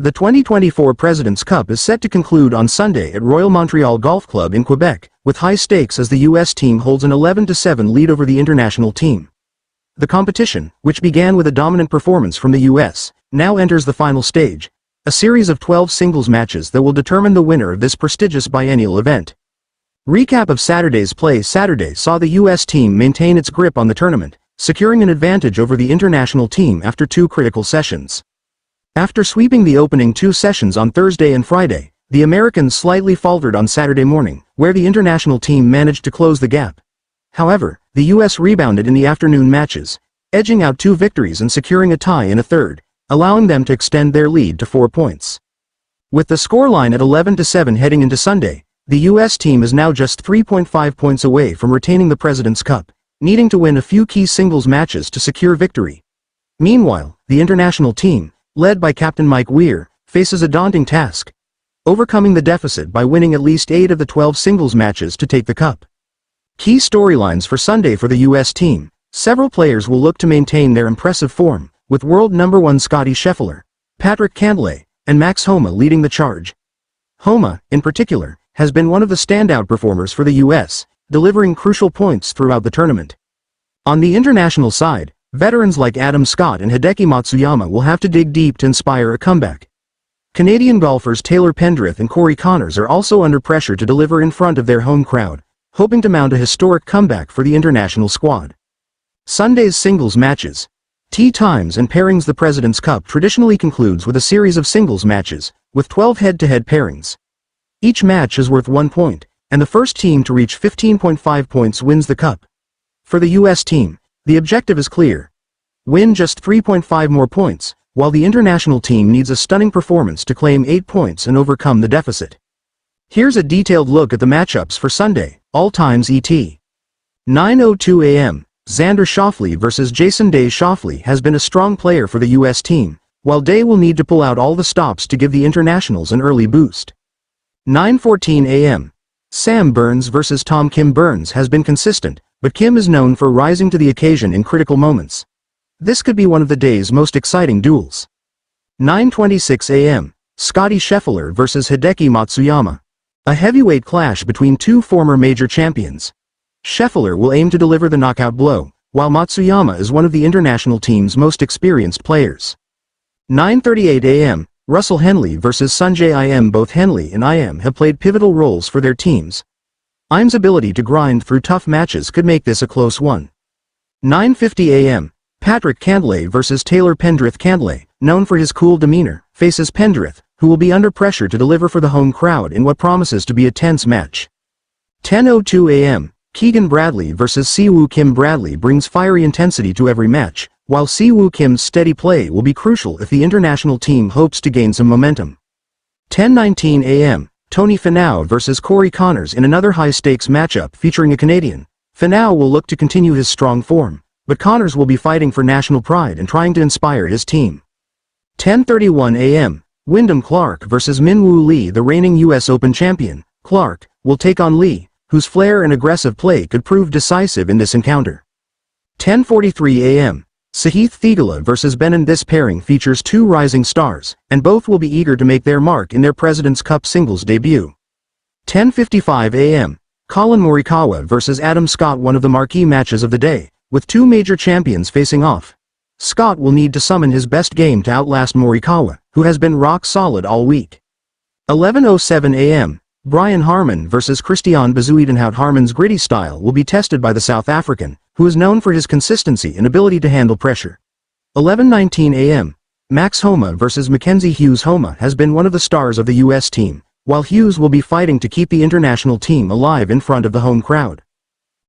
The 2024 President's Cup is set to conclude on Sunday at Royal Montreal Golf Club in Quebec, with high stakes as the U.S. team holds an 11-7 lead over the international team. The competition, which began with a dominant performance from the U.S., now enters the final stage, a series of 12 singles matches that will determine the winner of this prestigious biennial event. Recap of Saturday's play. Saturday saw the U.S. team maintain its grip on the tournament, securing an advantage over the international team after two critical sessions. After sweeping the opening two sessions on Thursday and Friday, the Americans slightly faltered on Saturday morning, where the international team managed to close the gap. However, the U.S. rebounded in the afternoon matches, edging out two victories and securing a tie in a third, allowing them to extend their lead to 4 points. With the scoreline at 11-7 heading into Sunday, the U.S. team is now just 3.5 points away from retaining the President's Cup, needing to win a few key singles matches to secure victory. Meanwhile, the international team, led by Captain Mike Weir, faces a daunting task: overcoming the deficit by winning at least 8 of the 12 singles matches to take the cup. Key storylines for Sunday for the U.S. team: several players will look to maintain their impressive form, with world number 1 Scottie Scheffler, Patrick Cantlay, and Max Homa leading the charge. Homa, in particular, has been one of the standout performers for the U.S., delivering crucial points throughout the tournament. On the international side, veterans like Adam Scott and Hideki Matsuyama will have to dig deep to inspire a comeback. Canadian golfers Taylor Pendrith and Corey Connors are also under pressure to deliver in front of their home crowd, hoping to mount a historic comeback for the international squad. Sunday's singles matches. Tee times and pairings. The President's Cup traditionally concludes with a series of singles matches, with 12 head-to-head pairings. Each match is worth 1 point, and the first team to reach 15.5 points wins the cup. For the U.S. team, the objective is clear: win just 3.5 more points, while the international team needs a stunning performance to claim 8 points and overcome the deficit. Here's a detailed look at the matchups for Sunday, all times ET. 9:02 a.m., Xander Schauffele vs. Jason Day. Schauffele has been a strong player for the U.S. team, while Day will need to pull out all the stops to give the internationals an early boost. 9:14 a.m., Sam Burns vs. Tom. Kim Burns has been consistent, but Kim is known for rising to the occasion in critical moments. This could be one of the day's most exciting duels. 9:26 a.m., Scottie Scheffler vs. Hideki Matsuyama. A heavyweight clash between two former major champions. Scheffler will aim to deliver the knockout blow, while Matsuyama is one of the international team's most experienced players. 9:38 a.m., Russell Henley vs. Sungjae Im. Both Henley and Im have played pivotal roles for their teams. Im's ability to grind through tough matches could make this a close one. 9:50 a.m., Patrick Cantlay vs. Taylor Pendrith. Cantlay, known for his cool demeanor, faces Pendrith, who will be under pressure to deliver for the home crowd in what promises to be a tense match. 10:02 a.m., Keegan Bradley vs. Siwoo Kim. Bradley brings fiery intensity to every match, while Siwoo Kim's steady play will be crucial if the international team hopes to gain some momentum. 10:19 a.m., Tony Finau vs. Corey Connors in another high-stakes matchup featuring a Canadian. Finau will look to continue his strong form, but Connors will be fighting for national pride and trying to inspire his team. 10:31 a.m., Wyndham Clark vs. Min-Woo Lee. The reigning U.S. Open champion, Clark, will take on Lee, whose flair and aggressive play could prove decisive in this encounter. 10:43 a.m., Sahith Theegala vs. Benin. This pairing features two rising stars, and both will be eager to make their mark in their President's Cup singles debut. 10:55 a.m., Colin Morikawa vs. Adam Scott. One of the marquee matches of the day, with two major champions facing off. Scott will need to summon his best game to outlast Morikawa, who has been rock solid all week. 11:07 a.m., Brian Harman vs. Christiaan Bezuidenhout. Harman's gritty style will be tested by the South African, who is known for his consistency and ability to handle pressure. 11:19 a.m., Max Homa vs. Mackenzie Hughes. Homa has been one of the stars of the U.S. team, while Hughes will be fighting to keep the international team alive in front of the home crowd.